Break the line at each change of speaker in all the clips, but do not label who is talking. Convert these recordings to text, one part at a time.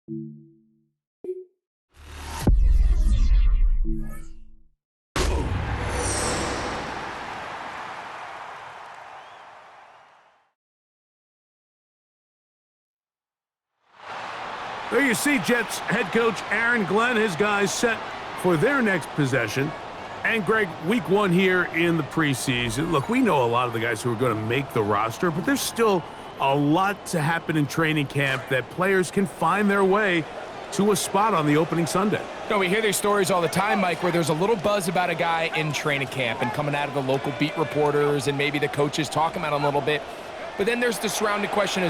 There you see Jets head coach Aaron Glenn, his guys set for their next possession. And Greg, week one here in the preseason. Look, we know a lot of the guys who are going to make the roster, but there's still a lot to happen in training camp that players can find their way to a spot on the opening Sunday.
No, we hear these stories all the time, Mike, where there's a little buzz about a guy in training camp and coming out of the local beat reporters and maybe the coaches talking about him a little bit. But then there's the surrounding question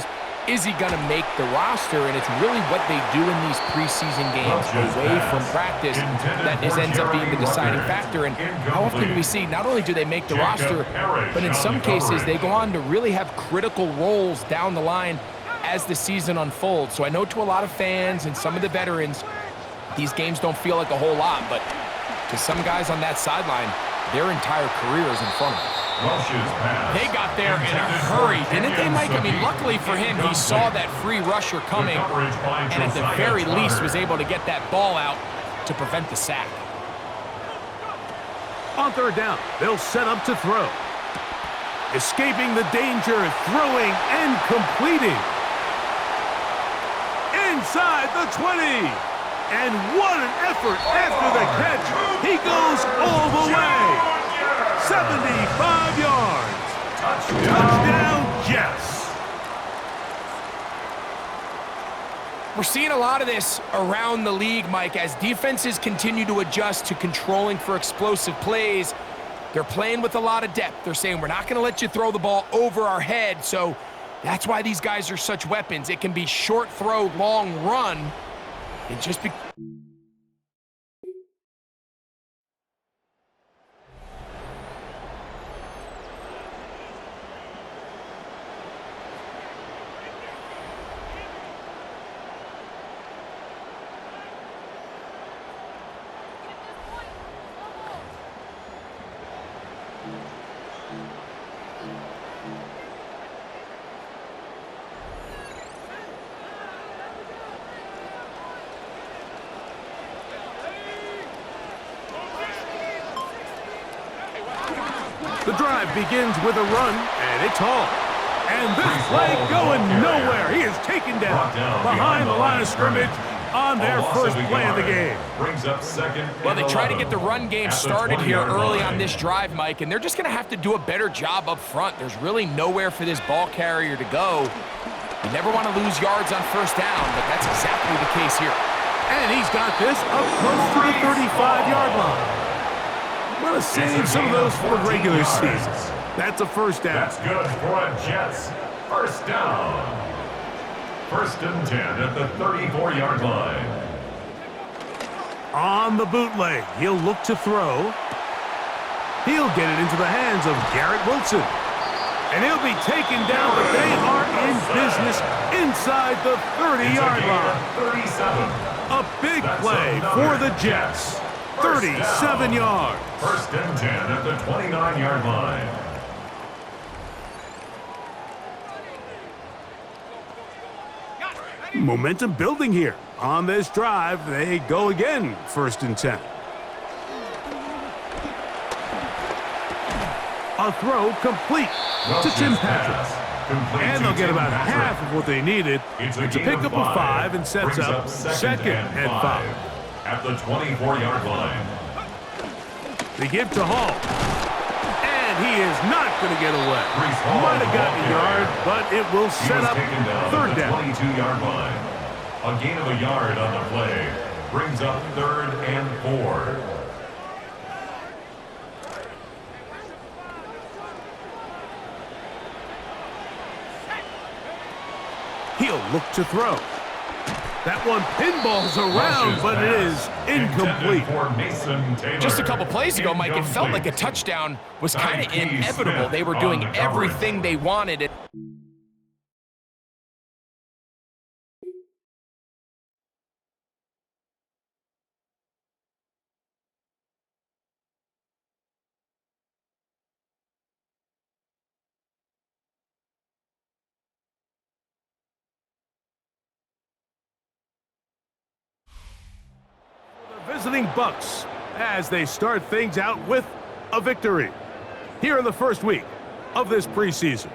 is he going to make the roster? And it's really what they do in these preseason games away from practice that ends up being the deciding factor. And how often do we see not only do they make the roster, but in some cases they go on to really have critical roles down the line as the season unfolds. So I know to a lot of fans and some of the veterans, these games don't feel like a whole lot, but to some guys on that sideline, their entire career is in front of them. They got there in a hurry, didn't they, Mike? I mean, luckily for him, he saw that free rusher coming, and at the very least was able to get that ball out to prevent the sack.
On third down, they'll set up to throw. Escaping the danger, throwing and completing. Inside the 20. And what an effort after the catch. He goes all the way. 75 yards. Touchdown, Jets.
We're seeing a lot of this around the league, Mike, as defenses continue to adjust to controlling for explosive plays. They're playing with a lot of depth. They're saying, we're not going to let you throw the ball over our head. So that's why these guys are such weapons. It can be short throw, long run. It just be
The drive begins with a run, and it's hauled. And this play going nowhere. He is taken down behind the line of scrimmage on their first play of the game.
Well, they try to get the run game started here early on this drive, Mike, and they're just going to have to do a better job up front. There's really nowhere for this ball carrier to go. You never want to lose yards on first down, but that's exactly the case here.
And he's got this up close to the 35-yard line. Want to save some of those for regular season. That's a first down.
That's good for a Jets first down. 1st and 10 at the 34-yard line.
On the bootleg, he'll look to throw. He'll get it into the hands of Garrett Wilson. And he'll be taken down, but they are in business inside the 30-yard line.
37.
A big play for the Jets. 37 yards.
1st and 10 at the 29-yard line.
Momentum building here. On this drive, they go again. 1st and 10. A throw complete to Tim Patrick. And they'll get about half of what they needed. It's a pickup of 5 and sets up 2nd and 5.
At the 24-yard line.
They give to Hall. And he is not going to get away. Might have gotten a yard, but it will set up 3rd down.
22-yard line. A gain of a yard on the play brings up 3rd and 4.
He'll look to throw. That one pinballs around, but it is incomplete.
Just a couple plays ago, Mike, it felt like a touchdown was kind of inevitable. They were doing everything they wanted.
visiting Bucks as they start things out with a victory here in the first week of this preseason.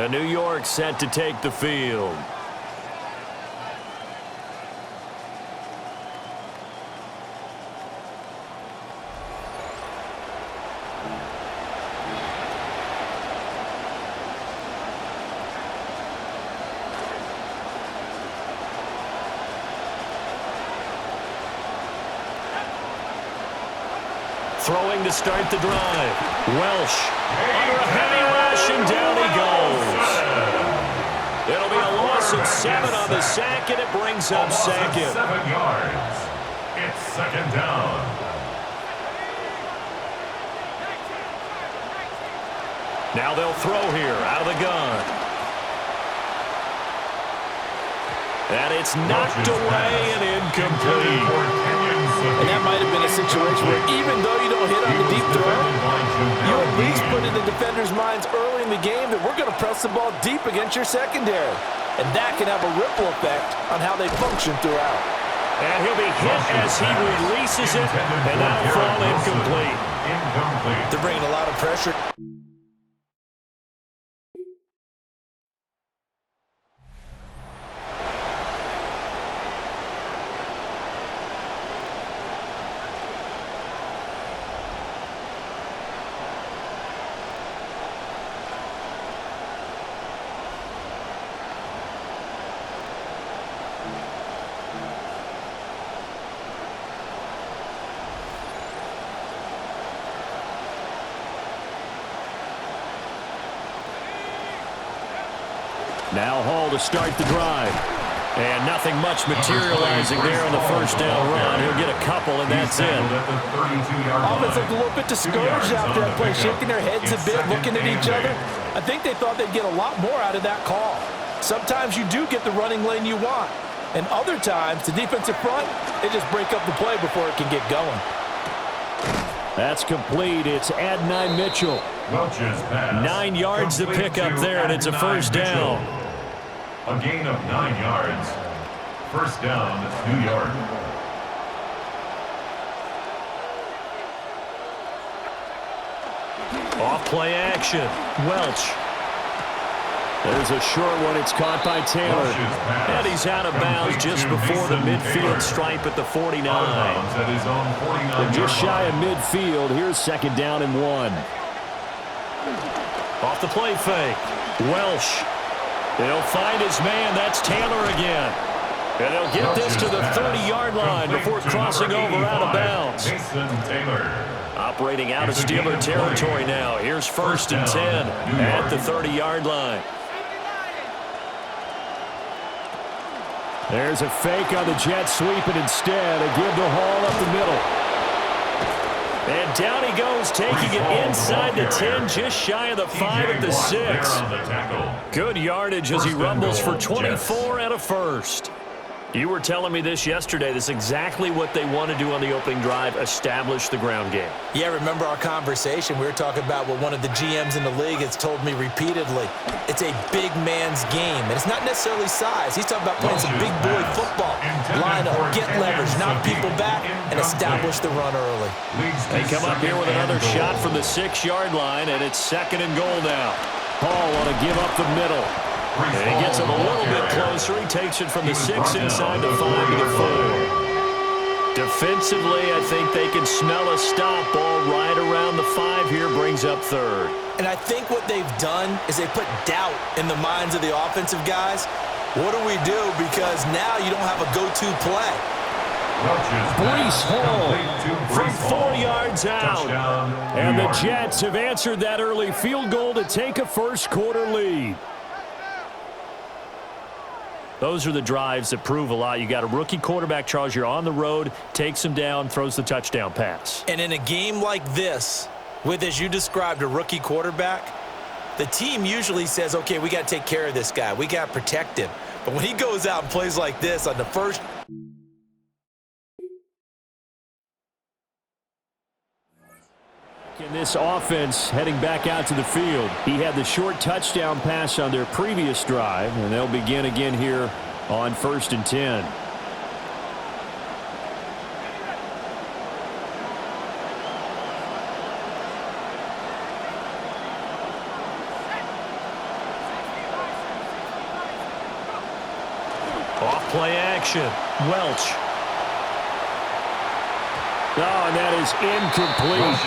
And New York set to take the field. Throwing to start the drive. Welsh under a heavy rush, and down he goes. It'll be a loss of 7 on the sack, and it brings up second.
7 yards. It's second down.
Now they'll throw here out of the gun. And it's knocked away and incomplete.
And that might have been a situation where even though you don't hit on the deep throw, you at least put in the defender's minds early in the game that we're going to press the ball deep against your secondary. and that can have a ripple effect on how they function throughout.
And he'll be hit as he releases it, and that'll fall incomplete.
They're bringing a lot of pressure.
Now Hall to start the drive. And nothing much materializing there on the first down run. He'll get a couple, and that's it.
Offense looked a little bit discouraged after that play, shaking their heads a bit, looking at each other. I think they thought they'd get a lot more out of that call. Sometimes you do get the running lane you want. And other times, the defensive front, they just break up the play before it can get going.
That's complete. It's Adonai Mitchell. 9 yards to pick up there, and it's a first down.
A gain of 9 yards. First down, New York.
Off play action. Welch. There's a short one. It's caught by Taylor. And he's out of bounds just before the midfield stripe at the 49. They're just shy of midfield. Here's second down and 1. Off the play fake. Welsh. They'll find his man. That's Taylor again. And they'll get this to the 30-yard line before crossing over out of bounds. Operating out of Steeler territory now. Here's first and 10 at the 30-yard line. There's a fake on the jet sweep, and instead a give to Hall up the middle. And down he goes, taking it inside the 10, just shy of the 5 at the 6. Good yardage as he rumbles for 24 and a first. You were telling me this yesterday. This is exactly what they want to do on the opening drive, establish the ground game.
Yeah, remember our conversation? We were talking about what one of the GMs in the league has told me repeatedly. It's a big man's game, and it's not necessarily size. He's talking about playing some big boy football. Line up, get leverage, knock people back, and establish the run early.
They come up here with another shot from the 6-yard line, and it's second and goal now. Hall want to give up the middle. And he gets him a little bit closer. He takes it from the 6 inside the 5 to the 4. Defensively, I think they can smell a stop. Ball right around the 5 here, brings up third.
And I think what they've done is they put doubt in the minds of the offensive guys. What do we do? Because now you don't have a go-to play.
Breece Hall from 4 yards out. And the Jets have answered that early field goal to take a first quarter lead. Those are the drives that prove a lot. You got a rookie quarterback, Charles. You're on the road, takes him down, throws the touchdown pass.
And in a game like this, with, as you described, a rookie quarterback, the team usually says, okay, we got to take care of this guy. We got to protect him. But when he goes out and plays like this on the first...
In this offense, heading back out to the field, he had the short touchdown pass on their previous drive, and they'll begin again here on first and 10. Off play action. Welch. Oh, and that is incomplete.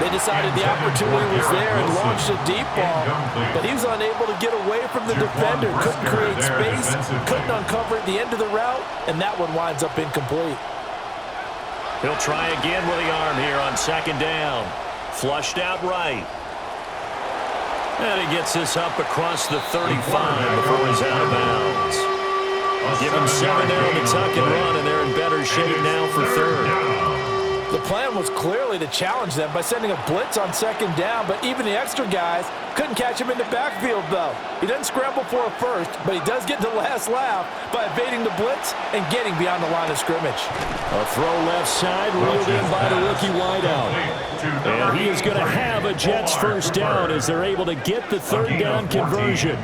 They decided the opportunity was there and launched a deep ball, but he was unable to get away from the defender, couldn't create space, couldn't uncover at the end of the route, and that one winds up incomplete.
He'll try again with the arm here on second down. Flushed out right. And he gets this up across the 35 before he's out of bounds. Give him 7 there on the tuck and run, and they're in better shape now for third.
The plan was clearly to challenge them by sending a blitz on second down, but even the extra guys couldn't catch him in the backfield, though. He doesn't scramble for a first, but he does get the last laugh by evading the blitz and getting beyond the line of scrimmage.
A throw left side, reeled in by the rookie wideout. And he is going to have a Jets first down as they're able to get the third down conversion.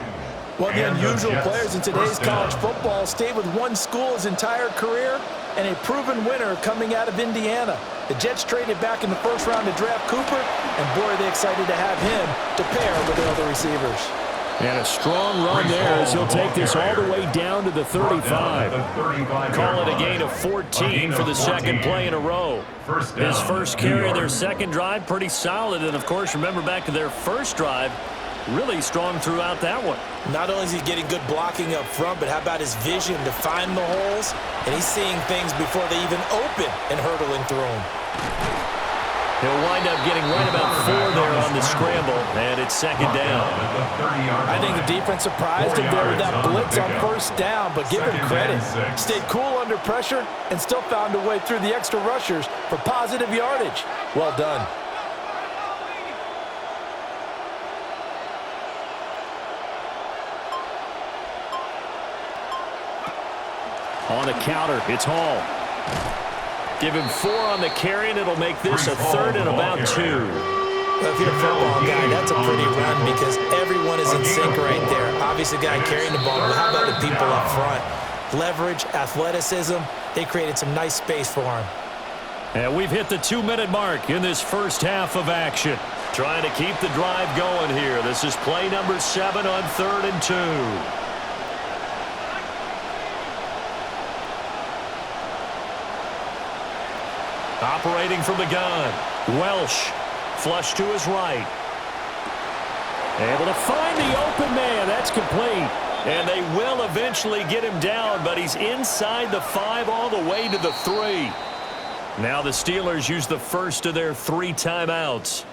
Well, the unusual players in today's college football stayed with one school his entire career, and a proven winner coming out of Indiana. The Jets traded back in the first round to draft Cooper, and boy, are they excited to have him to pair with their other receivers.
And a strong run there as he'll take this all the way down to the 35. Call it a gain of 14 for the second play in a row. His first carry of their second drive, pretty solid. And, of course, remember back to their first drive, really strong throughout that one.
Not only is he getting good blocking up front, but how about his vision to find the holes? And he's seeing things before they even open and hurtling through them.
He'll wind up getting right about 4 there on the scramble, and it's second down.
I think the defense surprised him there with that blitz on first down, but give him credit. Stayed cool under pressure and still found a way through the extra rushers for positive yardage. Well done.
On the counter, it's Hall. Give him 4 on the carry, and it'll make this a third and about 2.
Well, if you're a football guy, that's a pretty run because everyone is in sync right there. Obviously, the guy carrying the ball, but how about the people up front? Leverage, athleticism, they created some nice space for him.
And we've hit the 2-minute mark in this first half of action. Trying to keep the drive going here. This is play number 7 on 3rd and 2. Operating from the gun, Welsh, flush to his right. Able to find the open man, that's complete. And they will eventually get him down, but he's inside the 5 all the way to the 3. Now the Steelers use the first of their 3 timeouts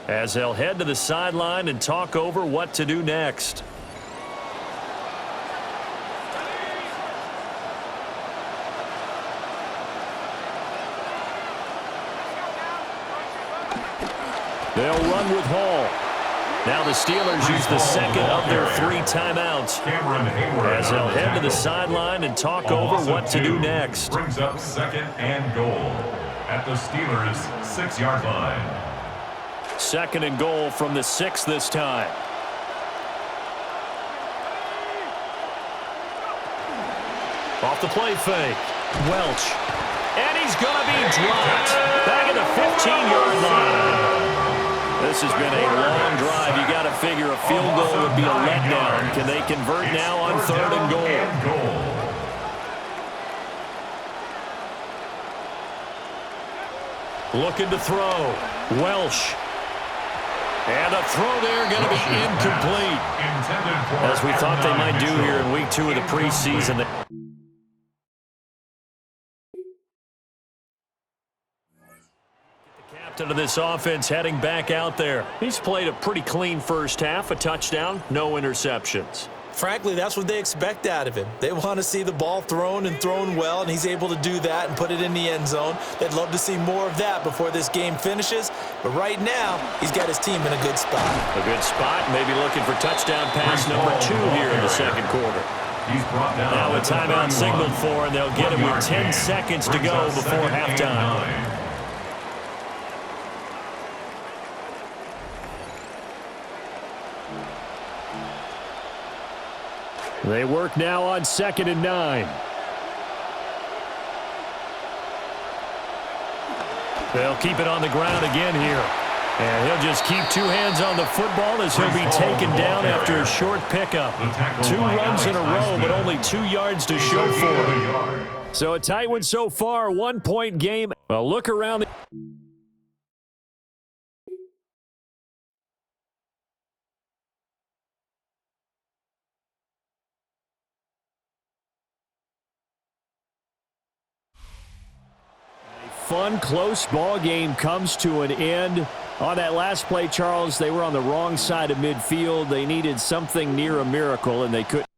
as they'll head to the sideline and talk over what to do next. They'll run with Hall. Now the Steelers use the second of their 3 timeouts as they'll head to the sideline and talk over what to do next.
Brings up 2nd and goal at the Steelers' 6-yard line.
2nd and goal from the 6 this time. Off the play fake. Welch. And he's going to be dropped back at the 15-yard line. This has been a long drive. You got to figure a field goal would be a letdown. Can they convert now on 3rd and goal? Looking to throw. Welsh. And a throw there going to be incomplete. As we thought they might do here in week 2 of the preseason. Of this offense heading back out there. He's played a pretty clean first half, a touchdown, no interceptions.
Frankly, that's what they expect out of him. They want to see the ball thrown and thrown well, and he's able to do that and put it in the end zone. They'd love to see more of that before this game finishes, but right now, he's got his team in a good spot.
A good spot, maybe looking for touchdown pass number 2 here in the second quarter. Now a timeout signaled for, and they'll get him with 10 seconds to go before halftime. They work now on 2nd and 9. They'll keep it on the ground again here. And he'll just keep 2 hands on the football as he'll be taken down after a short pickup. 2 runs in a row, but only 2 yards to show for it. So a tight one so far, 1-point game. Well, look around. Fun, close ball game comes to an end. On that last play, Charles, they were on the wrong side of midfield. They needed something near a miracle, and they couldn't.